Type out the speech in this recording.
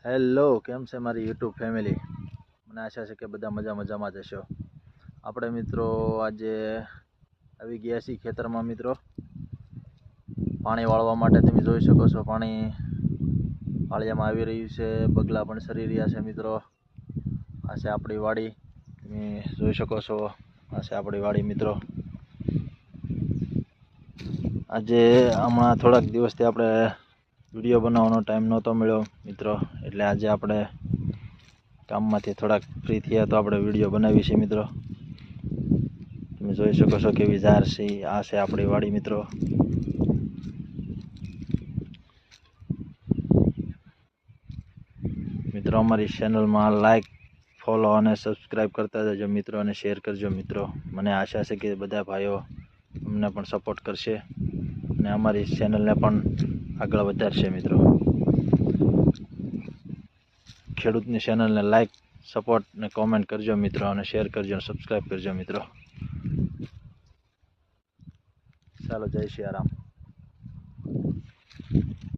Hello, કેમ છે મારી યુટ્યુબ ફેમિલી? મને આશા છે કે બધા મજામાં જ હશો. આપણે મિત્રો આજે આવી ગયા છીએ ખેતરમાં મિત્રો. પાણી વાળવા માટે તમે જોઈ શકો છો, પાણી વાળિયામાં આવી રહ્યું છે. બગલા પણ સરી રહ્યા છે મિત્રો. આ છે આપણી વાડી, તમે જોઈ શકો છો. આ છે આપણી વાડી મિત્રો. આજે હમણાં થોડાક દિવસથી આપણે વિડીયો બનાવવાનો ટાઈમ નહોતો મળ્યો મિત્રો, એટલે આજે આપણે કામમાંથી થોડાક ફ્રી થયા તો આપણે વિડીયો બનાવી છે મિત્રો. તમે જોઈ શકો છો કેવી ઝાર છે. આ છે આપણી વાડી મિત્રો. મિત્રો અમારી ચેનલમાં લાઈક, ફોલો અને સબસ્ક્રાઈબ કરતા જજો મિત્રો, અને શેર કરજો મિત્રો. મને આશા છે કે બધા ભાઈઓ અમને પણ સપોર્ટ કરશે અને અમારી ચેનલને પણ આગળ વધારશે મિત્રો. ખેડૂતની ચેનલને લાઈક, સપોર્ટ ને કોમેન્ટ કરજો મિત્રો, અને શેર કરજો અને સબસ્ક્રાઈબ કરજો મિત્રો. ચાલો, જય શ્રી રામ.